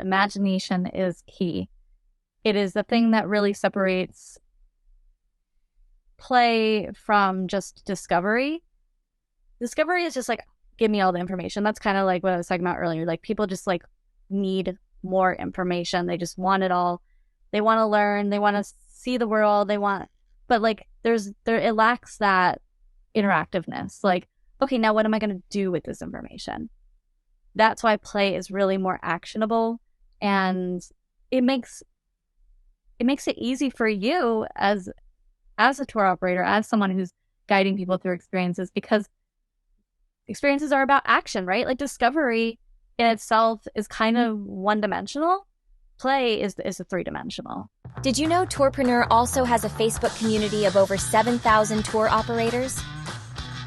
imagination is key. It is the thing that really separates play from just discovery. Discovery is just like, give me all the information. That's kind of like what I was talking about earlier. Like people just like need more information. They just want it all. They want to learn. They want to see the world. But like it lacks that interactiveness. Like, okay, now what am I going to do with this information? That's why play is really more actionable, and it makes it easy for you as a tour operator, as someone who's guiding people through experiences, because experiences are about action, right? Like discovery in itself is kind of one-dimensional. Play is a three-dimensional. Did you know Tourpreneur also has a Facebook community of over 7,000 tour operators?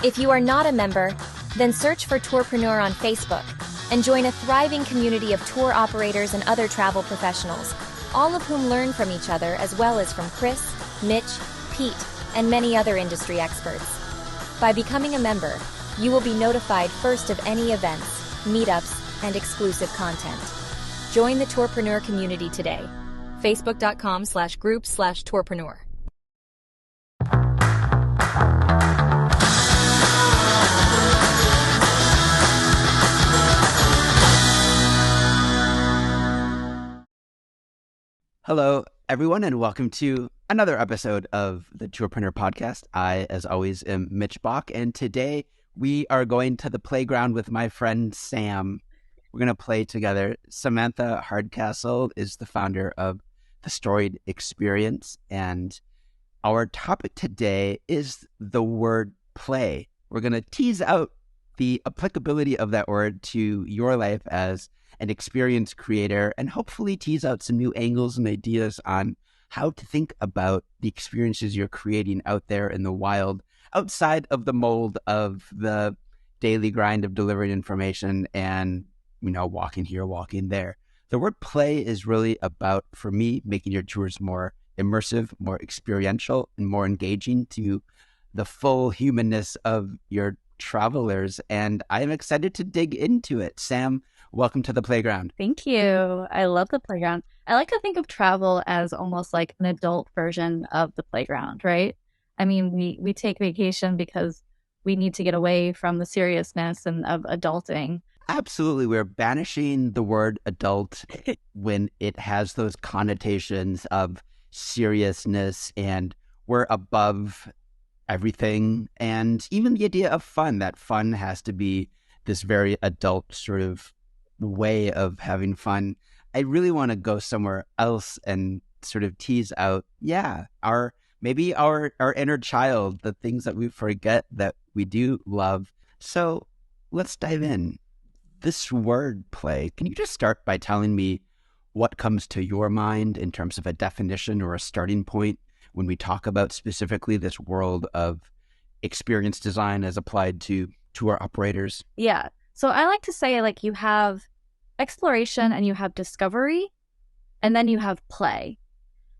If you are not a member, then search for Tourpreneur on Facebook and join a thriving community of tour operators and other travel professionals, all of whom learn from each other as well as from Chris, Mitch, Pete, and many other industry experts. By becoming a member, you will be notified first of any events, meetups, and exclusive content. Join the Tourpreneur community today. Facebook.com/group/Tourpreneur. Hello, everyone, and welcome to another episode of the Tourpreneur podcast. I, as always, am Mitch Bach, and today we are going to the playground with my friend Sam. We're going to play together. Samantha Hardcastle is the founder of the Storied Experience, and our topic today is the word play. We're going to tease out the applicability of that word to your life as an experience creator, and hopefully tease out some new angles and ideas on how to think about the experiences you're creating out there in the wild, outside of the mold of the daily grind of delivering information and, walking here, walking there. The word play is really about, for me, making your tours more immersive, more experiential, and more engaging to the full humanness of your travelers. And I'm excited to dig into it. Sam, welcome to the playground. Thank you. I love the playground. I like to think of travel as almost like an adult version of the playground, right? I mean, we take vacation because we need to get away from the seriousness and of adulting. Absolutely. We're banishing the word adult when it has those connotations of seriousness and we're above everything. And even the idea of fun, that fun has to be this very adult sort of way of having fun. I really want to go somewhere else and sort of tease out, our inner child, the things that we forget that we do love. So let's dive in. This word play, can you just start by telling me what comes to your mind in terms of a definition or a starting point when we talk about specifically this world of experience design as applied to tour operators? Yeah. So I like to say, like, you have exploration and you have discovery, and then you have play.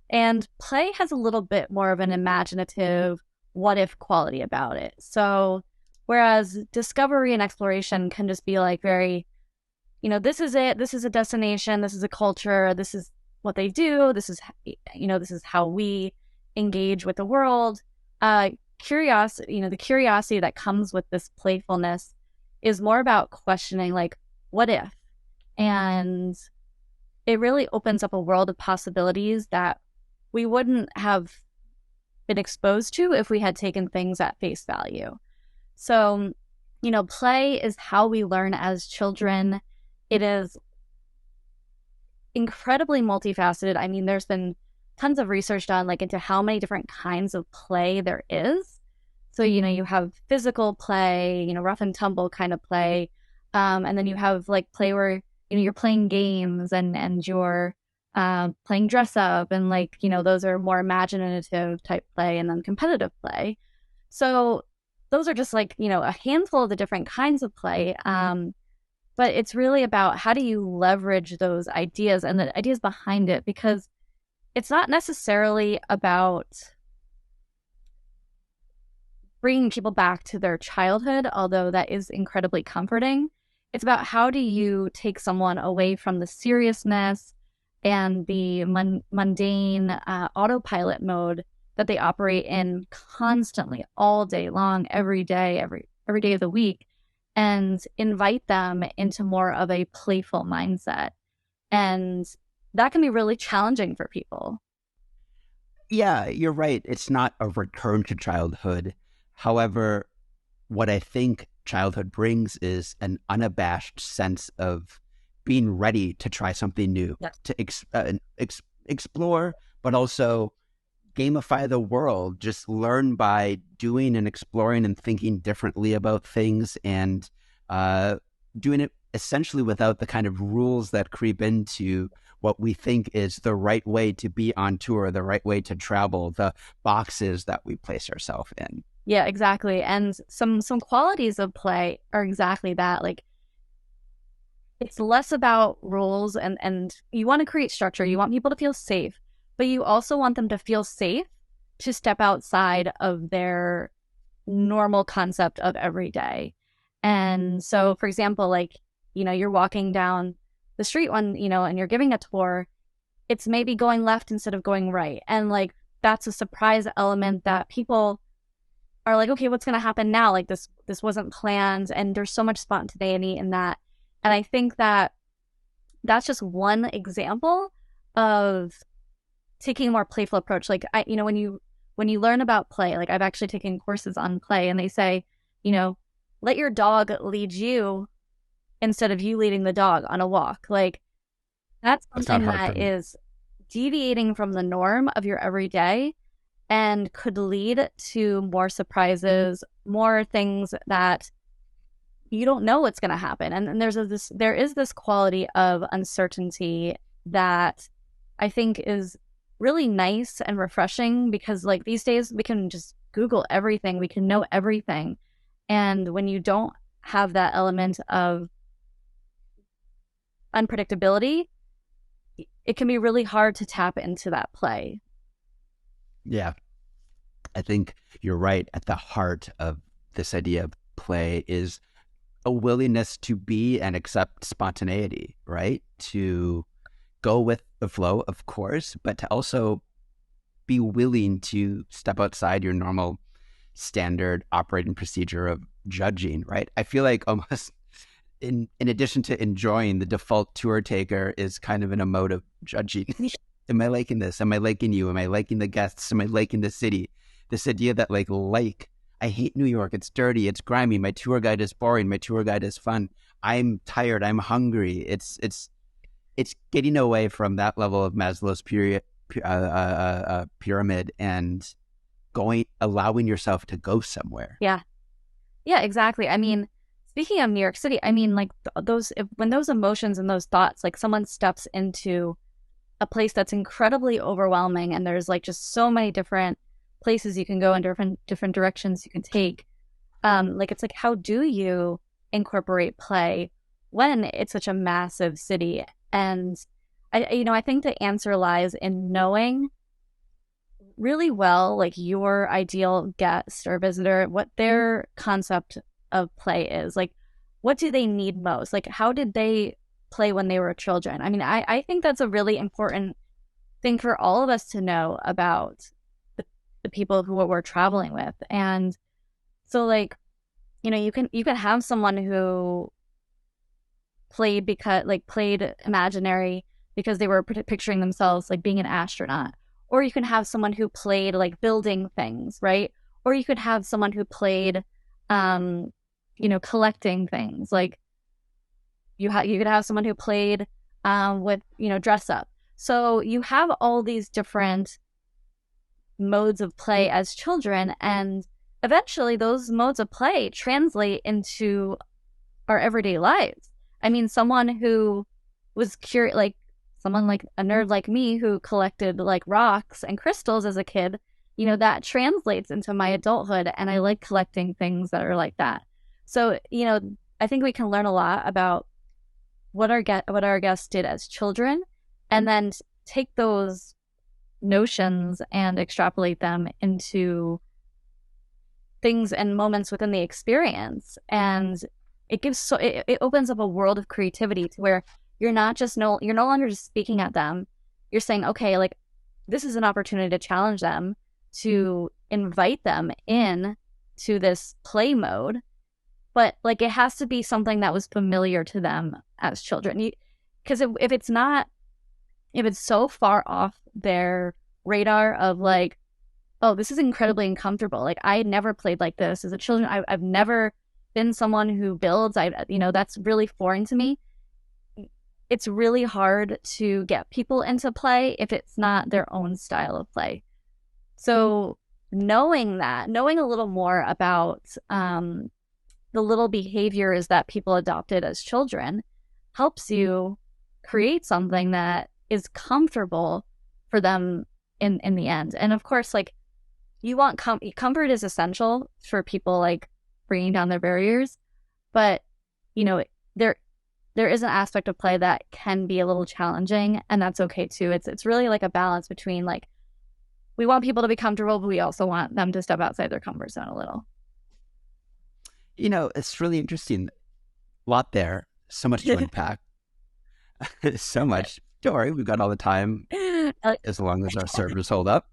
And play has a little bit more of an imaginative what-if quality about it. So whereas discovery and exploration can just be like very, this is it, this is a destination, this is a culture, this is what they do, this is how we engage with the world. Curiosity, the curiosity that comes with this playfulness is more about questioning, like, what if? And it really opens up a world of possibilities that we wouldn't have been exposed to if we had taken things at face value. So, play is how we learn as children. It is incredibly multifaceted. I mean, there's been tons of research done into how many different kinds of play there is. So, you have physical play, rough and tumble kind of play. And then you have play where, you're playing games and you're playing dress up and those are more imaginative type play, and then competitive play. So those are just a handful of the different kinds of play. But it's really about how do you leverage those ideas and the ideas behind it, because it's not necessarily about bringing people back to their childhood, although that is incredibly comforting. it's about how do you take someone away from the seriousness and the mundane autopilot mode that they operate in constantly all day long, every day, every day of the week, and invite them into more of a playful mindset. And that can be really challenging for people. Yeah, you're right. It's not a return to childhood. However, what I think childhood brings is an unabashed sense of being ready to try something new, to explore, but also gamify the world. Just learn by doing and exploring and thinking differently about things, and doing it essentially without the kind of rules that creep into what we think is the right way to be on tour, the right way to travel, the boxes that we place ourselves in. Yeah, exactly. And some qualities of play are exactly that. Like, it's less about rules, and you want to create structure. You want people to feel safe, but you also want them to feel safe to step outside of their normal concept of every day. And so, for example, like, you're walking down the street and you're giving a tour, it's maybe going left instead of going right. And like, that's a surprise element that people are like, okay, what's going to happen now? Like this wasn't planned. And there's so much spontaneity in that. And I think that that's just one example of taking a more playful approach. Like, when you learn about play, like I've actually taken courses on play, and they say, let your dog lead you instead of you leading the dog on a walk. Like, that's something that is deviating from the norm of your everyday and could lead to more surprises, more things that you don't know what's going to happen. And there is this quality of uncertainty that I think is really nice and refreshing, because like these days we can just Google everything, we can know everything. And when you don't have that element of unpredictability, it can be really hard to tap into that play. Yeah, I think you're right. At the heart of this idea of play is a willingness to be and accept spontaneity, right? To go with the flow, of course, but to also be willing to step outside your normal standard operating procedure of judging, right? I feel like almost in addition to enjoying, the default tour taker is kind of in a mode of judging. Am I liking this? Am I liking you? Am I liking the guests? Am I liking the city? This idea that I hate New York. It's dirty. It's grimy. My tour guide is boring. My tour guide is fun. I'm tired. I'm hungry. It's getting away from that level of Maslow's pyramid and allowing yourself to go somewhere. Yeah, exactly. I mean, speaking of New York City, I mean, like when those emotions and those thoughts, like someone steps into a place that's incredibly overwhelming, and there's like just so many different places you can go and different directions you can take. Like, it's like, how do you incorporate play when it's such a massive city? And I think the answer lies in knowing really well, like, your ideal guest or visitor, what their concept of play is. Like, what do they need most? Like, how did they play when they were children? I mean, I think that's a really important thing for all of us to know about the people who we're traveling with. And so, like, you can have someone who played imaginary because they were picturing themselves like being an astronaut. Or you can have someone who played like building things, right? Or you could have someone who played, collecting things. Like, you could have someone who played with, dress up. So you have all these different modes of play as children, and eventually those modes of play translate into our everyday lives. I mean, someone who was curious, like someone like a nerd like me who collected like rocks and crystals as a kid, that translates into my adulthood, and I like collecting things that are like that. So, I think we can learn a lot about what our guests did as children, and then take those notions and extrapolate them into things and moments within the experience. And it opens up a world of creativity to where you're no longer just speaking at them. You're saying, okay, like this is an opportunity to challenge them, to invite them in to this play mode. But like it has to be something that was familiar to them as children. Because if it's not, if it's so far off their radar of like, oh, this is incredibly uncomfortable. Like I had never played like this as a children. I've never been someone who builds. That's really foreign to me. It's really hard to get people into play if it's not their own style of play. So knowing a little more about the little behaviors that people adopted as children helps you create something that is comfortable for them in the end. And of course, like you want comfort is essential for people like bringing down their barriers, but there is an aspect of play that can be a little challenging, and that's okay too. It's really like a balance between like we want people to be comfortable, but we also want them to step outside their comfort zone a little. It's really interesting. A lot there. So much to unpack. So much. Don't worry, we've got all the time as long as our servers hold up.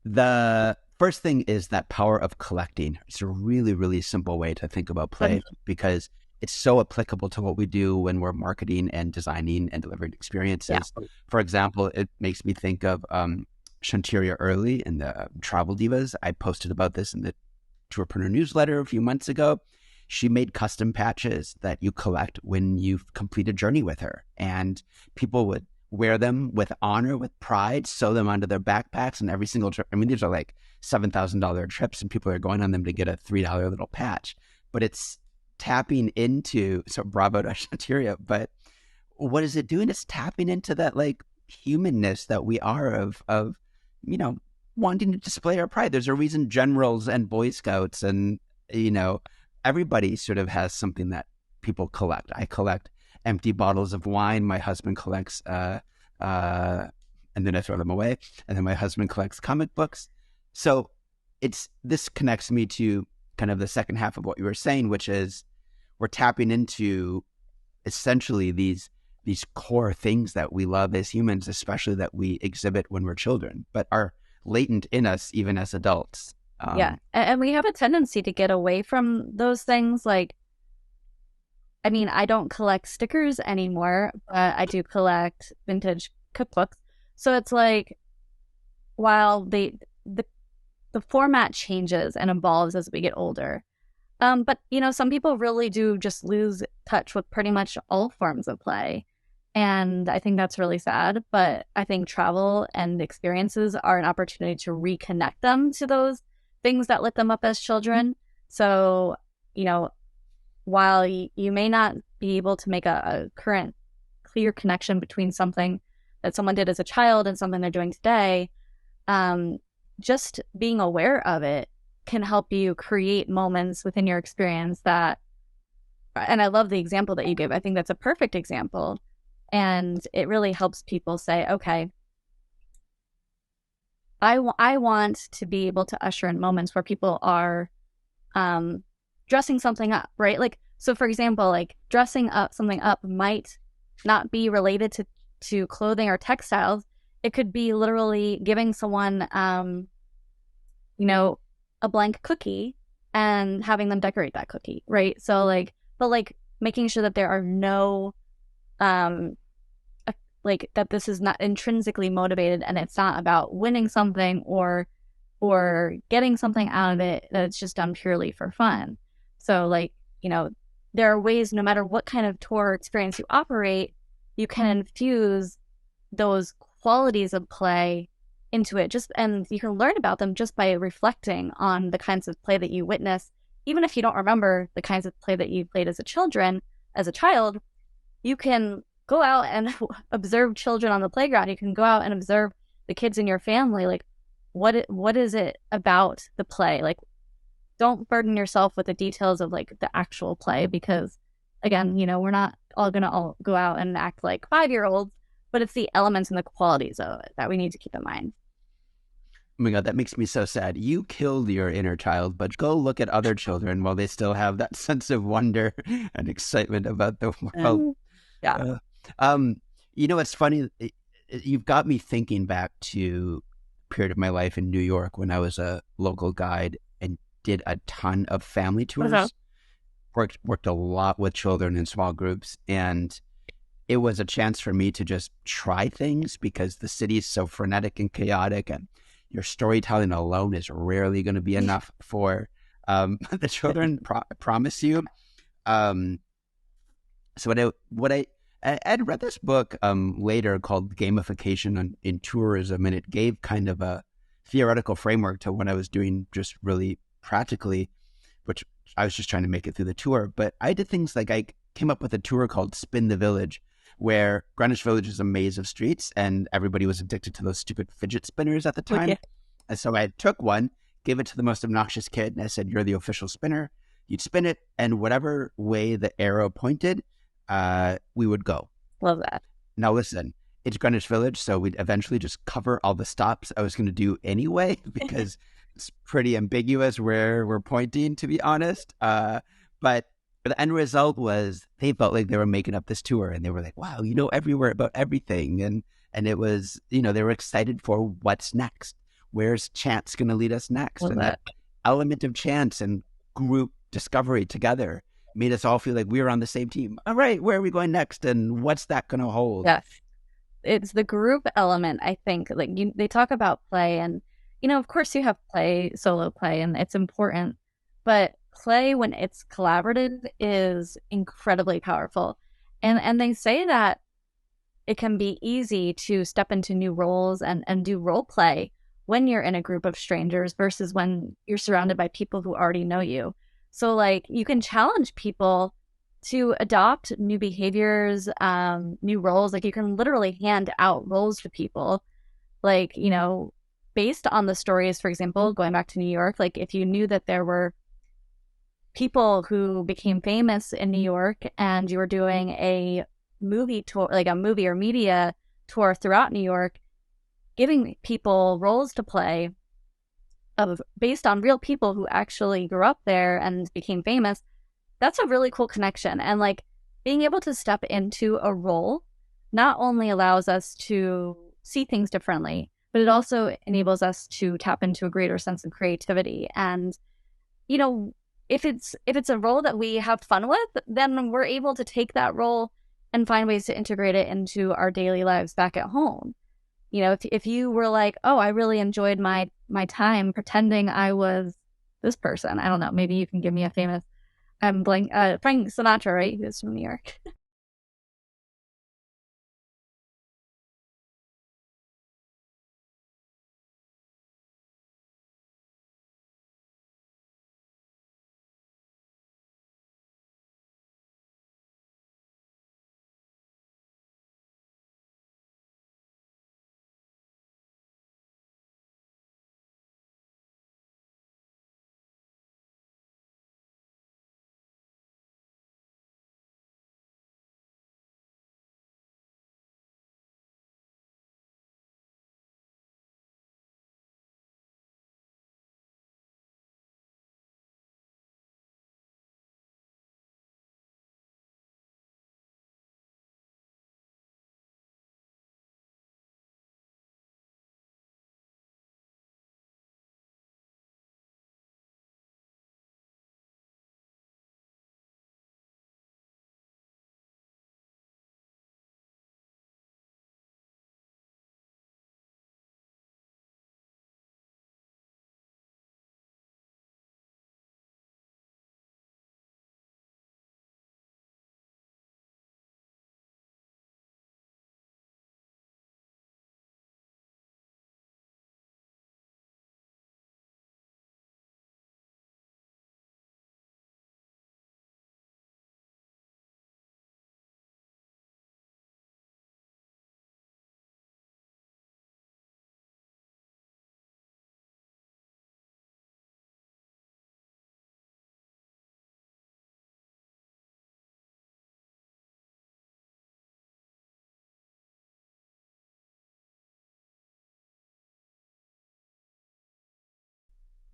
The first thing is that power of collecting. It's a really, really simple way to think about play because it's so applicable to what we do when we're marketing and designing and delivering experiences. Yeah. For example, it makes me think of Shantiria Early in the Travel Divas. I posted about this in the Tourpreneur newsletter a few months ago. She made custom patches that you collect when you've completed a journey with her. And people would wear them with honor, with pride, sew them onto their backpacks, and every single trip. I mean, these are like $7,000 trips and people are going on them to get a $3 little patch. But it's tapping into, so bravo to Shantiria, but what is it doing? It's tapping into that like humanness that we are of wanting to display our pride. There's a reason generals and Boy Scouts and, everybody sort of has something that people collect. I collect empty bottles of wine. My husband collects, and then I throw them away. And then my husband collects comic books. So this connects me to kind of the second half of what you were saying, which is we're tapping into essentially these core things that we love as humans, especially that we exhibit when we're children, but are latent in us even as adults. Yeah. And we have a tendency to get away from those things. Like, I mean, I don't collect stickers anymore, but I do collect vintage cookbooks. So it's like, while the format changes and evolves as we get older. But, some people really do just lose touch with pretty much all forms of play. And I think that's really sad. But I think travel and experiences are an opportunity to reconnect them to those things that lit them up as children. So, while you may not be able to make a current clear connection between something that someone did as a child and something they're doing today, just being aware of it can help you create moments within your experience and I love the example that you gave. I think that's a perfect example. And it really helps people say, okay, I want to be able to usher in moments where people are dressing something up, right? Like, so for example, like dressing something up might not be related to clothing or textiles. It could be literally giving someone, a blank cookie and having them decorate that cookie, right? So but making sure that there are no, that this is not intrinsically motivated and it's not about winning something or getting something out of it, that it's just done purely for fun. So there are ways, no matter what kind of tour experience you operate, you can infuse those qualities of play into it, and you can learn about them just by reflecting on the kinds of play that you witness. Even if you don't remember the kinds of play that you played as a child, you can go out and observe children on the playground. You can go out and observe the kids in your family. Like, what is it about the play? Like, don't burden yourself with the details of like the actual play, because again, we're not all going to go out and act like 5-year-olds, but it's the elements and the qualities of it that we need to keep in mind. Oh my God, that makes me so sad. You killed your inner child, but go look at other children while they still have that sense of wonder and excitement about the world. Yeah. Uh, um, it's funny. You've got me thinking back to a period of my life in New York when I was a local guide and did a ton of family Okay. tours. Worked a lot with children in small groups, and it was a chance for me to just try things because the city is so frenetic and chaotic, and your storytelling alone is rarely going to be enough for the children. Promise you. Um, so I'd read this book later called Gamification in Tourism, and it gave kind of a theoretical framework to what I was doing just really practically, which I was just trying to make it through the tour. But I did things like I came up with a tour called Spin the Village, where Greenwich Village is a maze of streets and everybody was addicted to those stupid fidget spinners at the time. Okay. And so I took one, gave it to the most obnoxious kid, and I said, "You're the official spinner. You'd spin it, and whatever way the arrow pointed, we would go." Love that. Now listen, it's Greenwich Village, so we'd eventually just cover all the stops I was going to do anyway, because it's pretty ambiguous where we're pointing, to be honest. But the end result was they felt like they were making up this tour, and they were like, "Wow, you know everywhere about everything," and it was, they were excited for what's next. Where's chance going to lead us next? Love And that that. element of chance and group discovery together made us all feel like we were on the same team. All right, where are we going next? And what's that going to hold? Yes. It's the group element, I think. Like they talk about play, and of course you have play, solo play, and it's important. But play when it's collaborative is incredibly powerful. And they say that it can be easy to step into new roles and do role play when you're in a group of strangers versus when you're surrounded by people who already know you. So like you can challenge people to adopt new behaviors, new roles. Like you can literally hand out roles to people. Like, based on the stories, for example, going back to New York, like if you knew that there were people who became famous in New York and you were doing a movie tour, like a movie or media tour throughout New York, giving people roles to play based on real people who actually grew up there and became famous, that's a really cool connection. And like being able to step into a role not only allows us to see things differently, but it also enables us to tap into a greater sense of creativity. And, if it's a role that we have fun with, then we're able to take that role and find ways to integrate it into our daily lives back at home. If you were like, "Oh, I really enjoyed my time pretending I was this person." I don't know. Maybe you can give me a famous, Frank Sinatra, right? Who's from New York.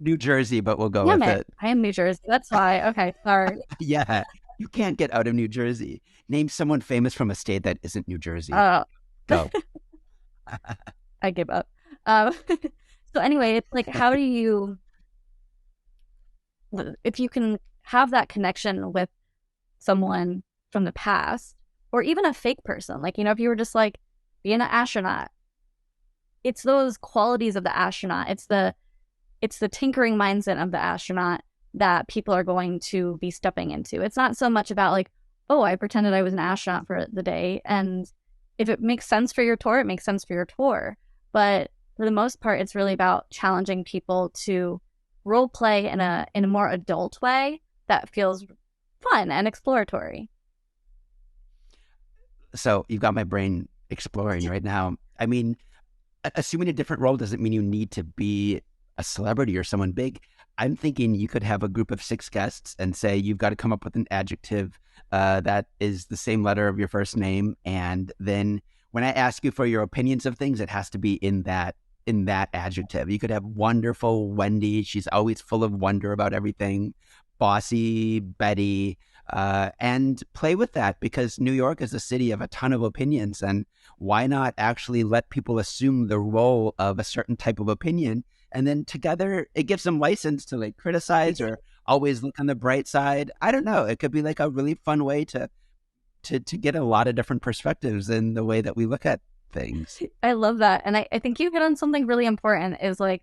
New Jersey, but we'll go Damn with it. it. I am New Jersey. That's why. Okay, sorry. Yeah, you can't get out of New Jersey. Name someone famous from a state that isn't New Jersey. Uh, Go. I give up. Um, so anyway, it's like, how do you, if you can have that connection with someone from the past, or even a fake person, like, if you were just like being an astronaut, it's those qualities of the astronaut. It's the tinkering mindset of the astronaut that people are going to be stepping into. It's not so much about like, oh, I pretended I was an astronaut for the day. And if it makes sense for your tour, it makes sense for your tour. But for the most part, it's really about challenging people to role play in a more adult way that feels fun and exploratory. So you've got my brain exploring right now. I mean, assuming a different role doesn't mean you need to be a celebrity or someone big. I'm thinking you could have a group of 6 guests and say you've got to come up with an adjective that is the same letter of your first name, and then when I ask you for your opinions of things, it has to be in that adjective. You could have wonderful Wendy; she's always full of wonder about everything. Bossy Betty, and play with that, because New York is a city of a ton of opinions, and why not actually let people assume the role of a certain type of opinion? And then together, it gives them license to like criticize or always look on the bright side. I don't know. It could be like a really fun way to get a lot of different perspectives in the way that we look at things. I love that. And I think you hit on something really important, is like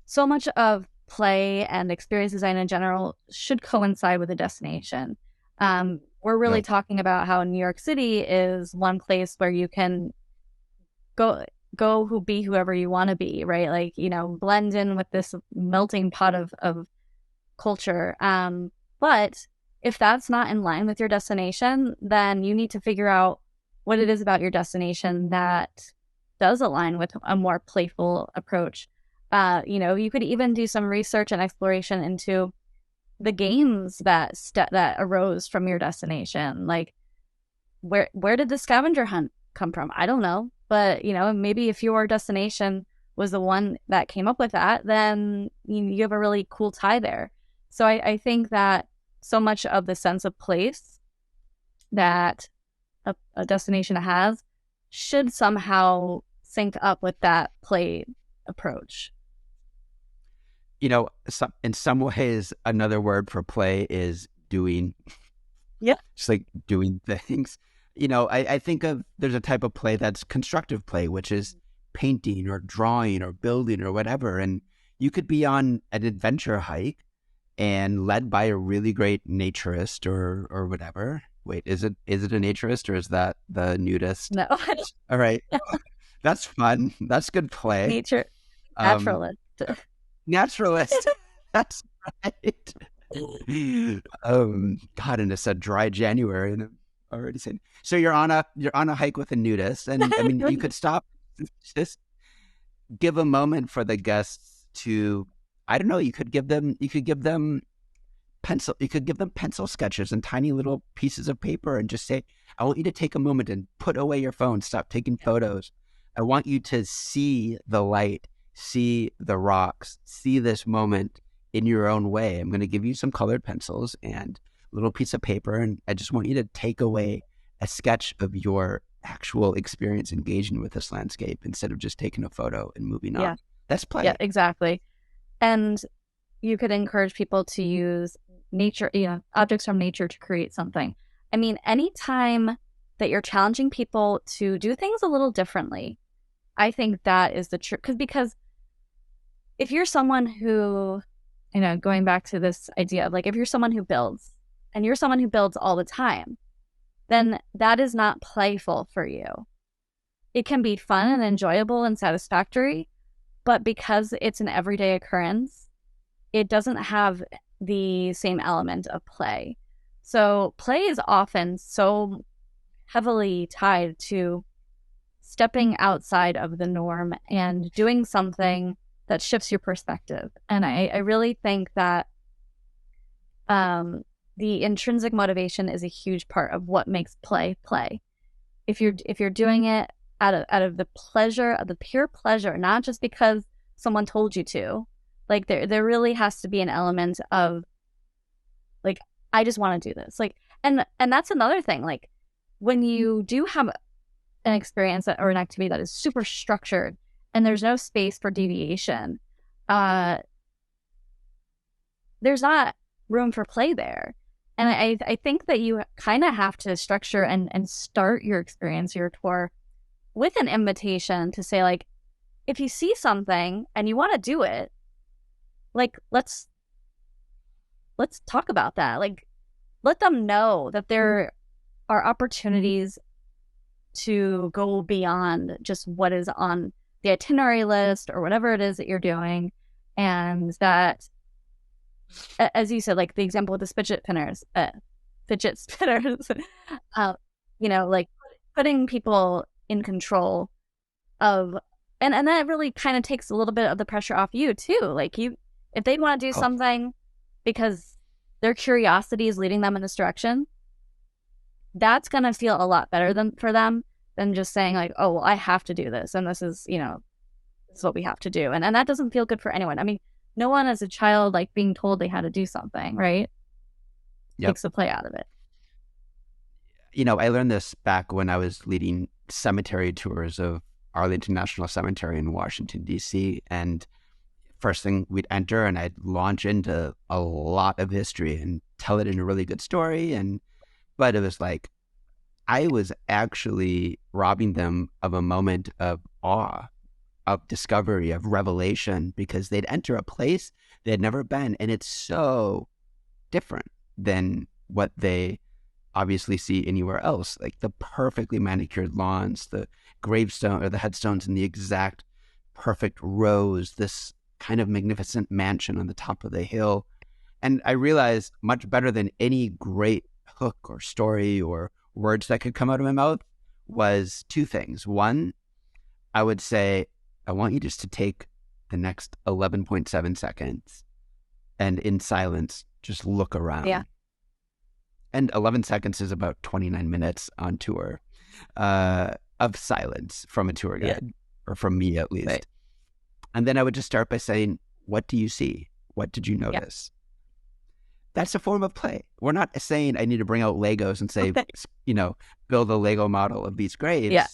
so much of play and experience design in general should coincide with a destination. We're really talking about how New York City is one place where you can go be whoever you want to be, right? Like, blend in with this melting pot of culture. But if that's not in line with your destination, then you need to figure out what it is about your destination that does align with a more playful approach. You could even do some research and exploration into the games that arose from your destination. Like, where did the scavenger hunt come from? I don't know. But, maybe if your destination was the one that came up with that, then you have a really cool tie there. So I think that so much of the sense of place that a destination has should somehow sync up with that play approach. In some ways, another word for play is doing. Yeah. Just like doing things. I think there's a type of play that's constructive play, which is painting or drawing or building or whatever. And you could be on an adventure hike and led by a really great naturist or whatever. Wait, is it a naturist or is that the nudist? No. All right. That's fun. That's good play. Naturalist. Naturalist. That's right. God, and it's a dry January and I'm already saying. So you're on a hike with a nudist, and I mean you could stop, just give a moment for the guests to, I don't know, you could give them pencil sketches and tiny little pieces of paper and just say, I want you to take a moment and put away your phone, stop taking photos. I want you to see the light, see the rocks, see this moment in your own way. I'm going to give you some colored pencils and a little piece of paper, and I just want you to take away a sketch of your actual experience engaging with this landscape instead of just taking a photo and moving on. That's play. Yeah, exactly. And you could encourage people to use nature, objects from nature to create something. I mean, anytime that you're challenging people to do things a little differently, I think that is the truth. Because if you're someone who, going back to this idea of like, if you're someone who builds and you're someone who builds all the time, then that is not playful for you. It can be fun and enjoyable and satisfactory, but because it's an everyday occurrence, it doesn't have the same element of play. So play is often so heavily tied to stepping outside of the norm and doing something that shifts your perspective. And I really think that the intrinsic motivation is a huge part of what makes play. If you're doing it out of the pleasure, of the pure pleasure, not just because someone told you to, Like there really has to be an element of like, I just want to do this. Like, and that's another thing. Like when you do have an experience or an activity that is super structured and there's no space for deviation, there's not room for play there. And I think that you kind of have to structure and start your experience, your tour, with an invitation to say, like, if you see something and you want to do it, like, let's talk about that. Like, let them know that there are opportunities to go beyond just what is on the itinerary list or whatever it is that you're doing. And that, as you said, like the example with the fidget spinners, like putting people in control of, and that really kind of takes a little bit of the pressure off you too. Like if they want to do something because their curiosity is leading them in this direction, that's going to feel a lot better for them than just saying like, oh, well, I have to do this. And this is, this is what we have to do. And that doesn't feel good for anyone. I mean, no one as a child, like being told they had to do something, right? Yep. Takes the play out of it. I learned this back when I was leading cemetery tours of Arlington National Cemetery in Washington, D.C. And first thing we'd enter and I'd launch into a lot of history and tell it in a really good story. But it was like, I was actually robbing them of a moment of awe, of discovery, of revelation, because they'd enter a place they had never been. And it's so different than what they obviously see anywhere else. Like the perfectly manicured lawns, the gravestone or the headstones in the exact perfect rows, this kind of magnificent mansion on the top of the hill. And I realized much better than any great hook or story or words that could come out of my mouth was two things. One, I would say, I want you just to take the next 11.7 seconds and in silence, just look around. Yeah. And 11 seconds is about 29 minutes on tour of silence from a tour guide, or from me at least. Right. And then I would just start by saying, what do you see? What did you notice? Yeah. That's a form of play. We're not saying I need to bring out Legos and say, build a Lego model of these graves. Yeah.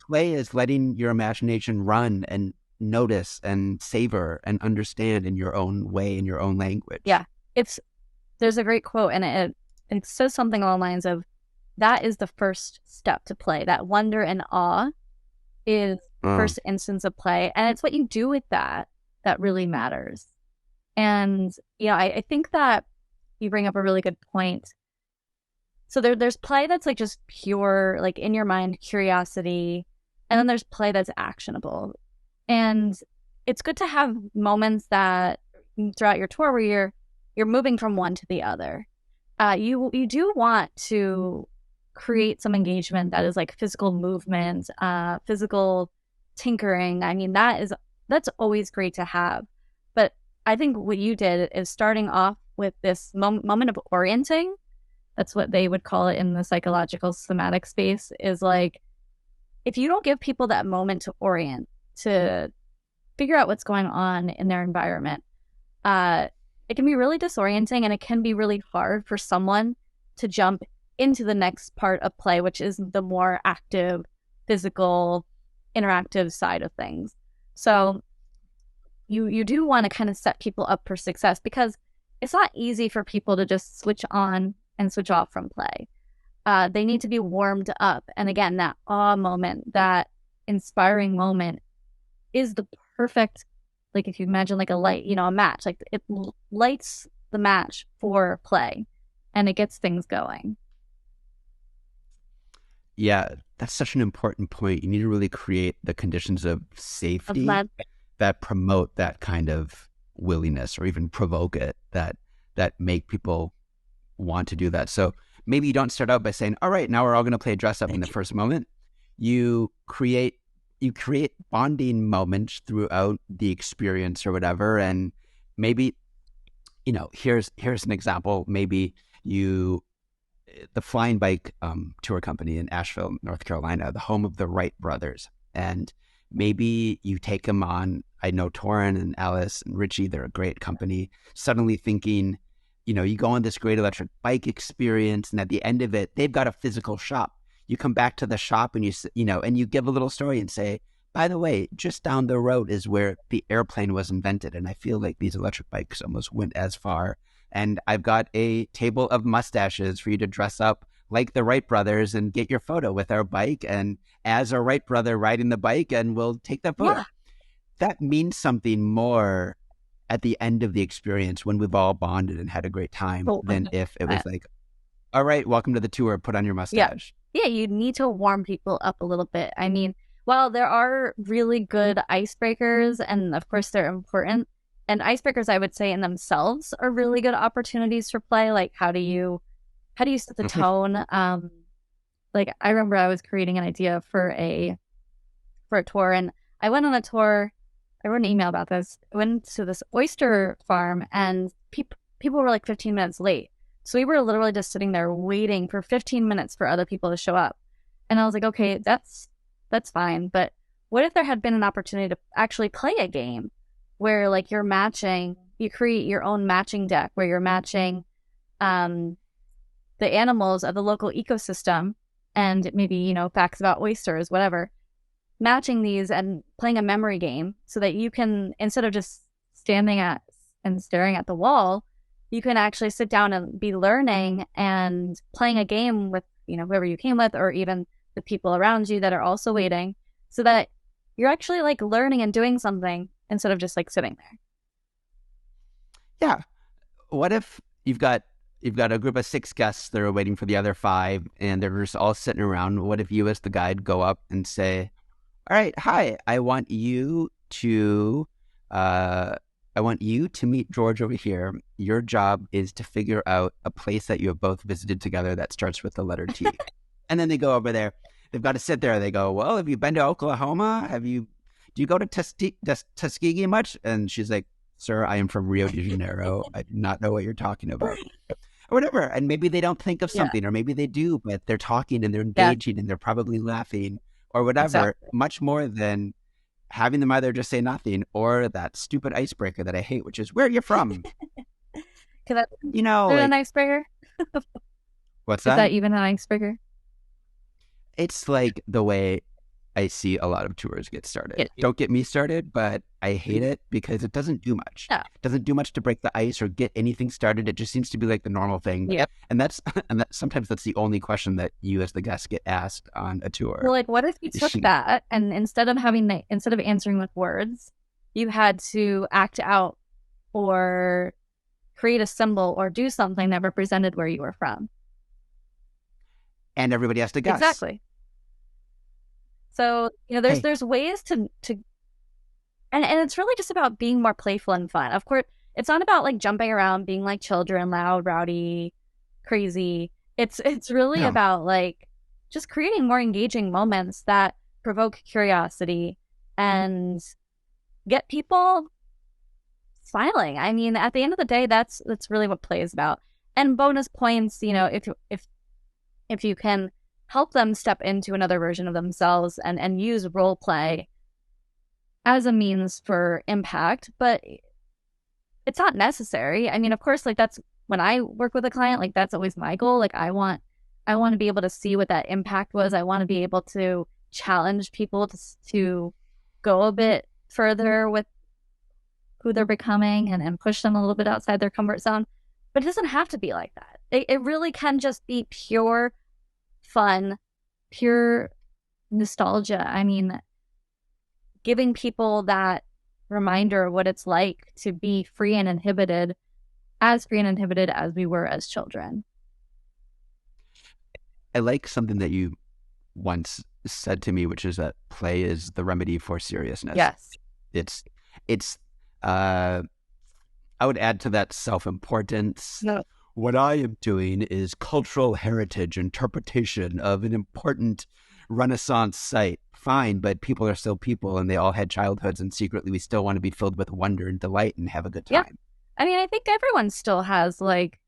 Play is letting your imagination run and notice and savor and understand in your own way, in your own language. Yeah. There's a great quote, and it says something along the lines of, that is the first step to play. That wonder and awe is the first instance of play. And it's what you do with that really matters. And, I think that you bring up a really good point. So there's play that's like just pure, like in your mind, curiosity. And then there's play that's actionable. And it's good to have moments that throughout your tour where you're moving from one to the other. You do want to create some engagement that is like physical movement, physical tinkering. I mean, that's always great to have. But I think what you did is starting off with this moment of orienting. That's what they would call it in the psychological somatic space, is like, if you don't give people that moment to orient, to figure out what's going on in their environment, it can be really disorienting, and it can be really hard for someone to jump into the next part of play, which is the more active, physical, interactive side of things. So you do want to kind of set people up for success, because it's not easy for people to just switch on and switch off from play. They need to be warmed up. And again, that awe moment, that inspiring moment is the perfect, like if you imagine like a light, a match, like it lights the match for play and it gets things going. Yeah, that's such an important point. You need to really create the conditions of safety that promote that kind of willingness, or even provoke it, that make people want to do that. So maybe you don't start out by saying, all right, now we're all going to play dress up in the first moment. You create bonding moments throughout the experience or whatever. And maybe, here's an example. Maybe the Flying Bike tour company in Asheville, North Carolina, the home of the Wright brothers. And maybe you take them on I know Torin and Alice and Richie, they're a great company. Suddenly thinking, you go on this great electric bike experience, and at the end of it, they've got a physical shop. You come back to the shop and and you give a little story and say, by the way, just down the road is where the airplane was invented. And I feel like these electric bikes almost went as far. And I've got a table of mustaches for you to dress up like the Wright brothers and get your photo with our bike. And as a Wright brother riding the bike, and we'll take that photo. Yeah. That means something more at the end of the experience when we've all bonded and had a great time than if it was like, all right, welcome to the tour, put on your mustache. Yeah, you need to warm people up a little bit. I mean, while there are really good icebreakers, and of course they're important, and icebreakers, I would say, in themselves are really good opportunities for play. Like, how do you set the tone? Like, I remember I was creating an idea for a tour, and I went on a tour. I wrote an email about this. I went to this oyster farm, and people were like 15 minutes late. So we were literally just sitting there waiting for 15 minutes for other people to show up. And I was like, okay, that's fine. But what if there had been an opportunity to actually play a game where, like, you're matching, you create your own matching deck where you're matching the animals of the local ecosystem, and maybe, facts about oysters, whatever, matching these and playing a memory game so that you can, instead of just standing at and staring at the wall, you can actually sit down and be learning and playing a game with, whoever you came with, or even the people around you that are also waiting, so that you're actually like learning and doing something instead of just like sitting there. Yeah. What if you've got a group of 6 guests that are waiting for the other 5, and they're just all sitting around? What if you as the guide go up and say, all right, hi, I want you to meet George over here. Your job is to figure out a place that you have both visited together that starts with the letter T. And then they go over there. They've got to sit there. They go, well, have you been to Oklahoma? Do you go to Tuskegee much? And she's like, sir, I am from Rio de Janeiro. I do not know what you're talking about. Or whatever. And maybe they don't think of something, or maybe they do, but they're talking and they're engaging and they're probably laughing or whatever, much more than having them either just say nothing or that stupid icebreaker that I hate, which is, where are you from? Is that like, an icebreaker? What's that? Is that even an icebreaker? It's like the way I see a lot of tours get started. Yeah. Don't get me started, but I hate it because it doesn't do much. No. It doesn't do much to break the ice or get anything started. It just seems to be like the normal thing. Yep. And sometimes that's the only question that you as the guest get asked on a tour. Well, like, what if you took that and instead of answering with words, you had to act out or create a symbol or do something that represented where you were from? And everybody has to guess. Exactly. So, there's ways to and it's really just about being more playful and fun. Of course, it's not about like jumping around, being like children, loud, rowdy, crazy. It's really about like just creating more engaging moments that provoke curiosity and get people smiling. I mean, at the end of the day, that's really what play is about. And bonus points, if you can help them step into another version of themselves and use role play as a means for impact, but it's not necessary. I mean, of course, like, that's when I work with a client, like, that's always my goal. Like, I want to be able to see what that impact was. I want to be able to challenge people to go a bit further with who they're becoming and push them a little bit outside their comfort zone. But it doesn't have to be like that. It really can just be pure fun, pure nostalgia. I mean, giving people that reminder of what it's like to be free and inhibited as we were as children. I like something that you once said to me, which is that play is the remedy for seriousness. Yes. It's I would add to that self-importance. No. What I am doing is cultural heritage interpretation of an important Renaissance site. Fine, but people are still people, and they all had childhoods, and secretly we still want to be filled with wonder and delight and have a good time. Yeah. I mean, I think everyone still has, like,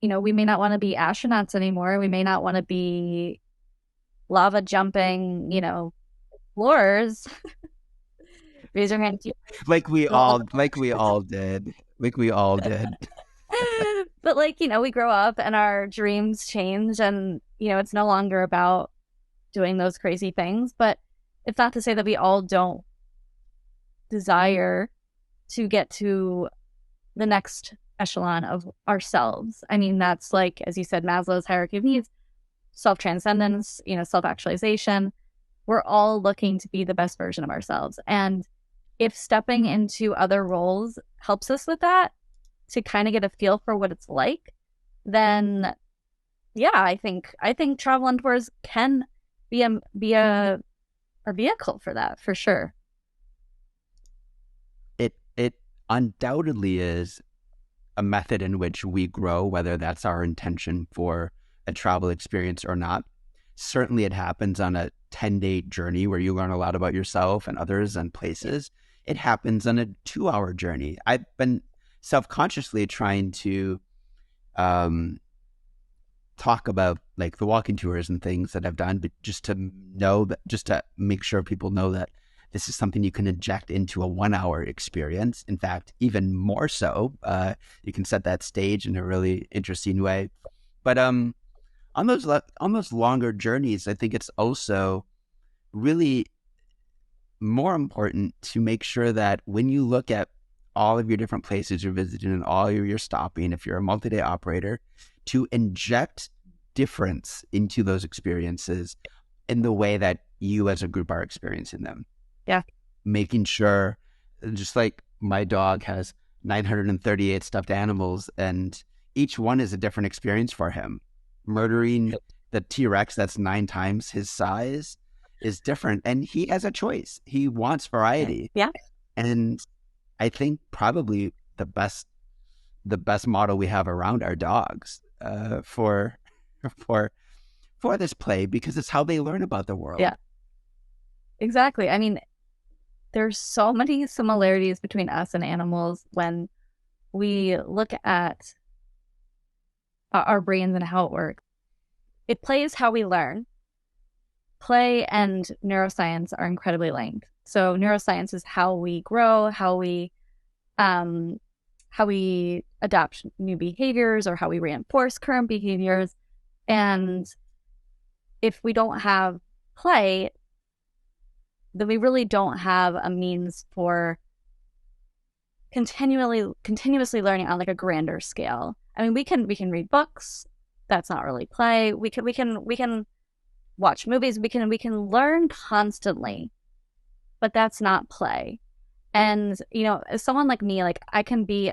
we may not want to be astronauts anymore. We may not want to be lava jumping, explorers. Raise your hand. Like we all did. Like we all did. But like, we grow up and our dreams change, and it's no longer about doing those crazy things. But it's not to say that we all don't desire to get to the next echelon of ourselves. I mean, that's like, as you said, Maslow's hierarchy of needs, self-transcendence, self-actualization. We're all looking to be the best version of ourselves. And if stepping into other roles helps us with that, to kind of get a feel for what it's like, then yeah, I think travel and tours can be a vehicle for that, for sure. It undoubtedly is a method in which we grow, whether that's our intention for a travel experience or not. Certainly it happens on a 10-day journey where you learn a lot about yourself and others and places. It happens on a 2-hour journey. I've been self-consciously trying to talk about like the walking tours and things that I've done, but just to make sure people know that this is something you can inject into a 1-hour experience. In fact, even more so, you can set that stage in a really interesting way. But on those longer journeys, I think it's also really more important to make sure that when you look at all of your different places you're visiting and all you're stopping, if you're a multi-day operator, to inject difference into those experiences in the way that you as a group are experiencing them. Yeah. Making sure, just like my dog has 938 stuffed animals and each one is a different experience for him. Murdering the T-Rex that's 9 times his size is different, and he has a choice. He wants variety. Yeah. And I think probably the best model we have around our dogs for this play, because it's how they learn about the world. Yeah, exactly. I mean, there's so many similarities between us and animals when we look at our brains and how it works. Play is how we learn. Play and neuroscience are incredibly linked. So neuroscience is how we grow, how we adopt new behaviors, or how we reinforce current behaviors. And if we don't have play, then we really don't have a means for continuously learning on like a grander scale. I mean, we can read books. That's not really play. We can watch movies. We can learn constantly, but that's not play. And as someone like me, like I can be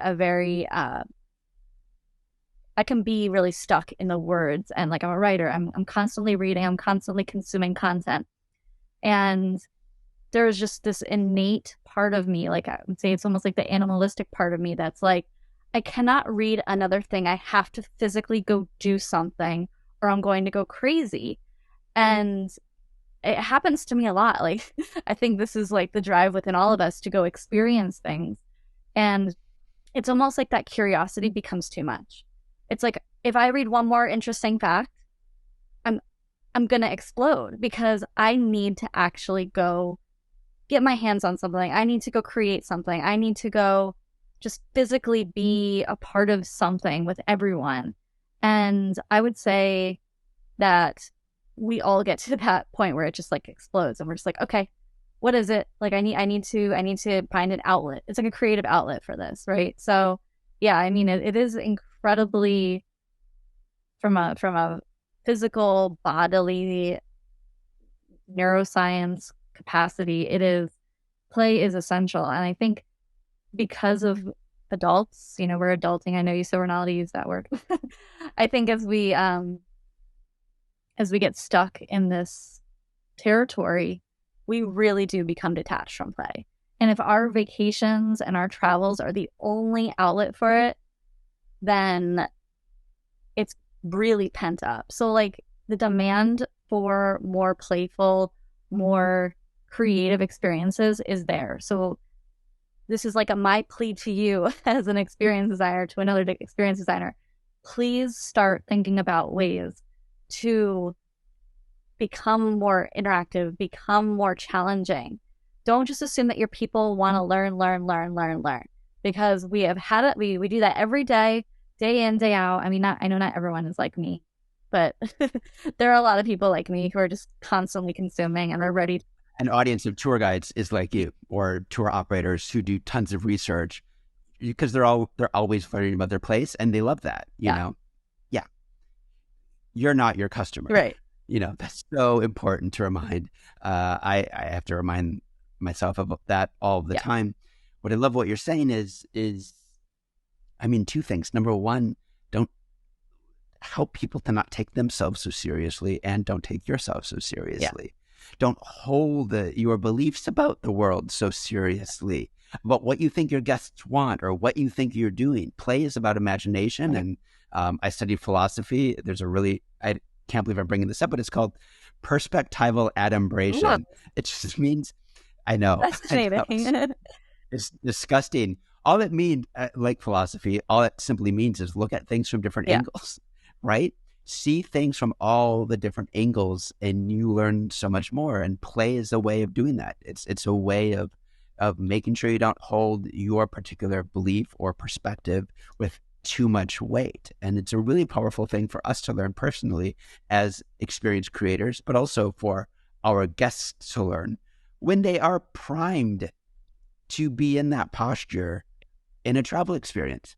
really stuck in the words, and like I'm a writer. I'm constantly reading. I'm constantly consuming content, and there's just this innate part of me, like I would say it's almost like the animalistic part of me that's like, I cannot read another thing. I have to physically go do something or I'm going to go crazy. And it happens to me a lot. Like, I think this is like the drive within all of us to go experience things. And it's almost like that curiosity becomes too much. It's like, if I read one more interesting fact, I'm going to explode because I need to actually go get my hands on something. I need to go create something. I need to go just physically be a part of something with everyone. And I would say that we all get to that point where it just like explodes and we're just like, okay, what is it? Like I need to find an outlet. It's like a creative outlet for this, right? So yeah, I mean it is incredibly from a physical, bodily neuroscience capacity, play is essential. And I think because of adults, we're adulting. I know you said we're not allowed to use that word. I think as we get stuck in this territory, we really do become detached from play. And if our vacations and our travels are the only outlet for it, then it's really pent up. So like the demand for more playful, more creative experiences is there. So this is like my plea to you as an experience designer, to another experience designer. Please start thinking about ways to become more interactive, become more challenging. don't just assume that your people want to learn, because we have had it. We do that every day, day in, day out. I mean, I know not everyone is like me, but there are a lot of people like me who are just constantly consuming and are ready. An audience of tour guides is like you, or tour operators who do tons of research, because they're always learning about their place, and they love that. You know, yeah, you're not your customer, right? That's so important to remind. I have to remind myself of that all the time. What I love what you're saying is, I mean, two things. Number one, don't help people to not take themselves so seriously, and don't take yourself so seriously. Don't hold your beliefs about the world so seriously, about what you think your guests want or what you think you're doing. Play is about imagination. And I studied philosophy. There's I can't believe I'm bringing this up, but it's called perspectival adumbration. It just means, I know. It's disgusting. All it means, like philosophy, all it simply means is look at things from different angles, right? See things from all the different angles, and you learn so much more. And play is a way of doing that. It's a way of making sure you don't hold your particular belief or perspective with too much weight. And it's a really powerful thing for us to learn personally as experienced creators, but also for our guests to learn when they are primed to be in that posture in a travel experience.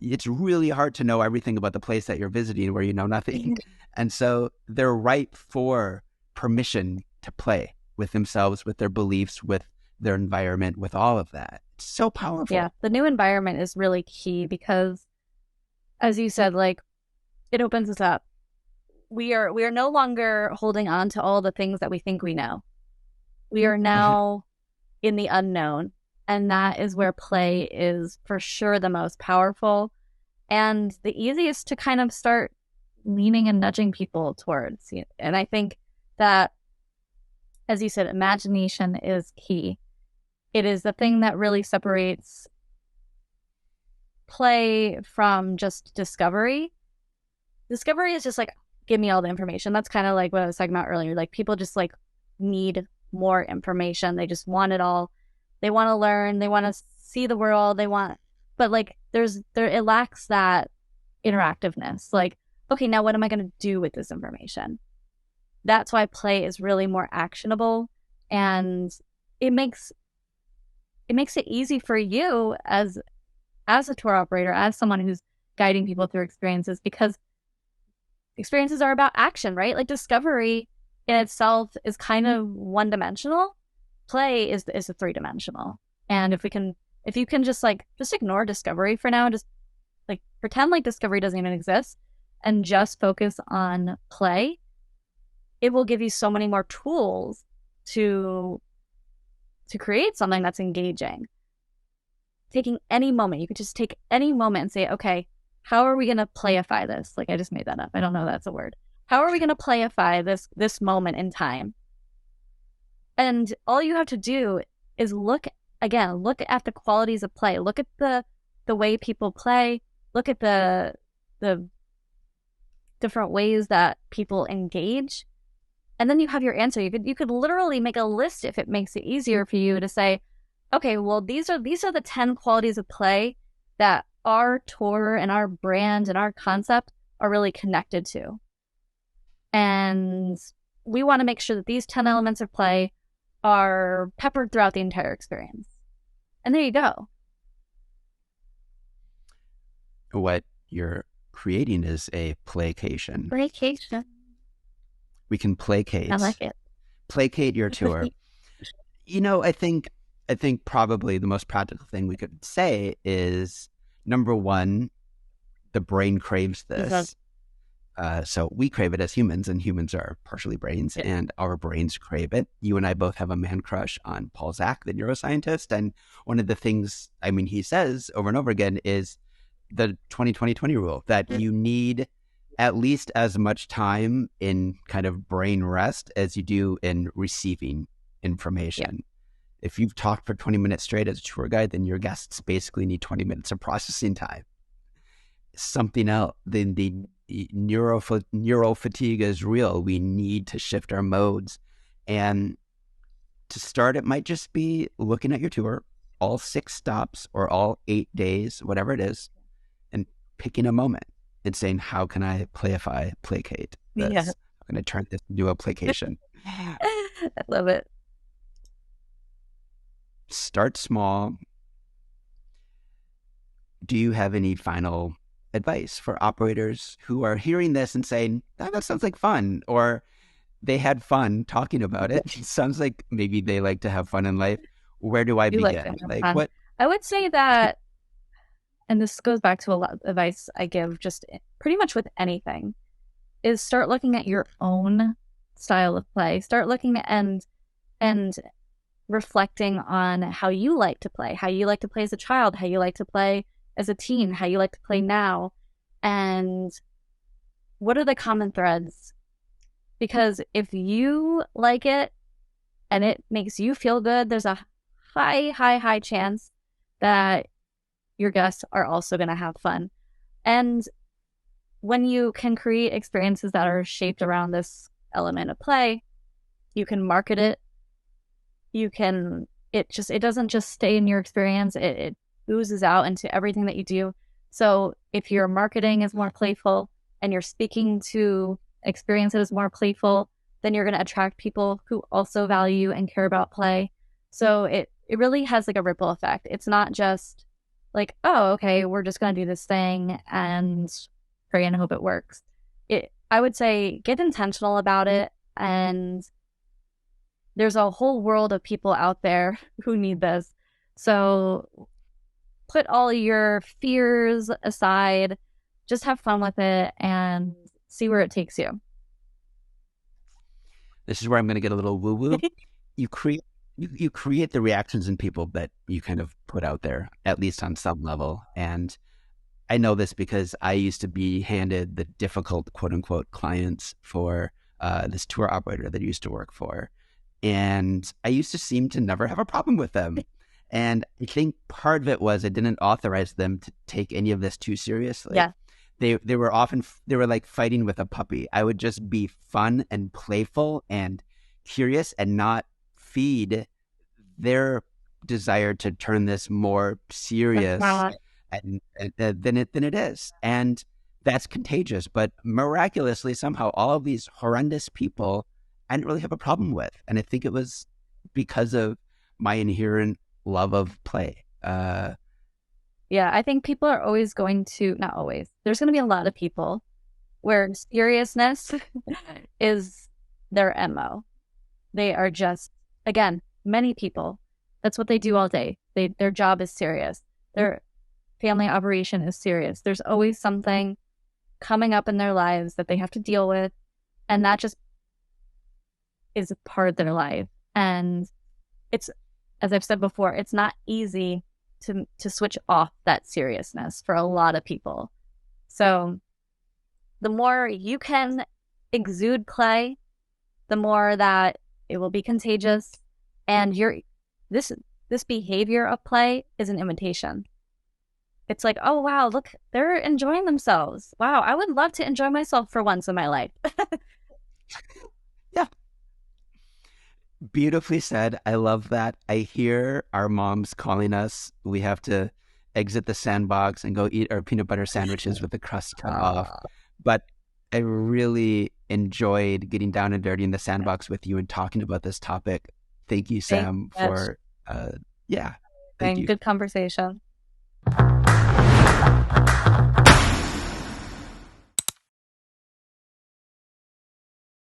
It's really hard to know everything about the place that you're visiting where you know nothing. And so they're ripe for permission to play with themselves, with their beliefs, with their environment, with all of that. It's so powerful. Yeah, the new environment is really key because, as you said, like, it opens us up. We are no longer holding on to all the things that we think we know. We are now in the unknown. And that is where play is for sure the most powerful and the easiest to kind of start leaning and nudging people towards. And I think that, as you said, imagination is key. It is the thing that really separates play from just discovery. Discovery is just like, give me all the information. That's kind of like what I was talking about earlier. Like, people just like need more information. They just want it all. They want to learn. They want to see the world. But like, it lacks that interactiveness. Like, okay, now what am I going to do with this information? That's why play is really more actionable, and it makes it easy for you as a tour operator, as someone who's guiding people through experiences, because experiences are about action, right? Like, discovery in itself is kind of one-dimensional. Play is a three-dimensional. And if you can just ignore discovery for now, just like pretend like discovery doesn't even exist and just focus on play, it will give you so many more tools to create something that's engaging. Taking any moment, you could just take any moment and say, okay, how are we going to playify this? Like, I just made that up. I don't know if that's a word. How are we going to playify this moment in time? And all you have to do is look at the qualities of play. Look at the way people play. Look at the different ways that people engage. And then you have your answer. You could literally make a list if it makes it easier for you to say, okay, well, these are the 10 qualities of play that our tour and our brand and our concept are really connected to. And we want to make sure that these 10 elements of play are peppered throughout the entire experience. And there you go. What you're creating is a playcation. Playcation. We can placate. I like it. Placate your tour. I think probably the most practical thing we could say is, number one, the brain craves this. So we crave it as humans, and humans are partially brains, and our brains crave it. You and I both have a man crush on Paul Zak, the neuroscientist. And one of the things, he says over and over again is the 20-20-20 rule, that you need at least as much time in kind of brain rest as you do in receiving information. Yeah. If you've talked for 20 minutes straight as a tour guide, then your guests basically need 20 minutes of processing time. Something else, the neural fatigue is real. We need to shift our modes. And To start, it might just be looking at your tour, all 6 stops or all 8 days, whatever it is, and picking a moment and saying, how can I placate Yeah. this? I'm going to turn this into a placation. I love it. Start small. Do you have any final advice for operators who are hearing this and saying, oh, that sounds like fun, or they had fun talking about it? It sounds like maybe they like to have fun in life. Where do I You like to begin? have Like fun. what? I would say that, and this goes back to a lot of advice I give just pretty much with anything, is start looking at your own style of play. Start looking and reflecting on how you like to play, how you like to play as a child, how you like to play as a teen, how you like to play now, and what are the common threads? Because if you like it and it makes you feel good, there's a high chance that your guests are also going to have fun. And when you can create experiences that are shaped around this element of play, you can market it. It doesn't just stay in your experience. It oozes out into everything that you do. So if your marketing is more playful and you're speaking to experiences more playful, then you're going to attract people who also value and care about play. So it really has like a ripple effect. It's not just like, oh, okay, we're just going to do this thing and pray and hope it works. I would say get intentional about it, and there's a whole world of people out there who need this. So put all your fears aside, just have fun with it and see where it takes you. This is where I'm going to get a little woo-woo. You create the reactions in people that you kind of put out there, at least on some level. And I know this because I used to be handed the difficult, quote unquote, clients for this tour operator that I used to work for. And I used to seem to never have a problem with them. And I think part of it was I didn't authorize them to take any of this too seriously. Yeah. They were like fighting with a puppy. I would just be fun and playful and curious and not feed their desire to turn this more serious than it is. And that's contagious. But miraculously, somehow, all of these horrendous people I didn't really have a problem with. And I think it was because of my inherent love of play. Yeah, I think people are always going to, not always, there's going to be a lot of people where seriousness is their MO. They are just, again, many people, that's what they do all day. Their job is serious. Their family operation is serious. There's always something coming up in their lives that they have to deal with. And that just is a part of their life. And it's, as I've said before, it's not easy to switch off that seriousness for a lot of people. So the more you can exude play, the more that it will be contagious. And this behavior of play is an imitation. It's like, oh, wow, look, they're enjoying themselves. Wow, I would love to enjoy myself for once in my life. Yeah. Beautifully said. I love that. I hear our moms calling us. We have to exit the sandbox and go eat our peanut butter sandwiches with the crust cut off. But I really enjoyed getting down and dirty in the sandbox with you and talking about this topic. Thank you, Sam, for, thank you. Good conversation.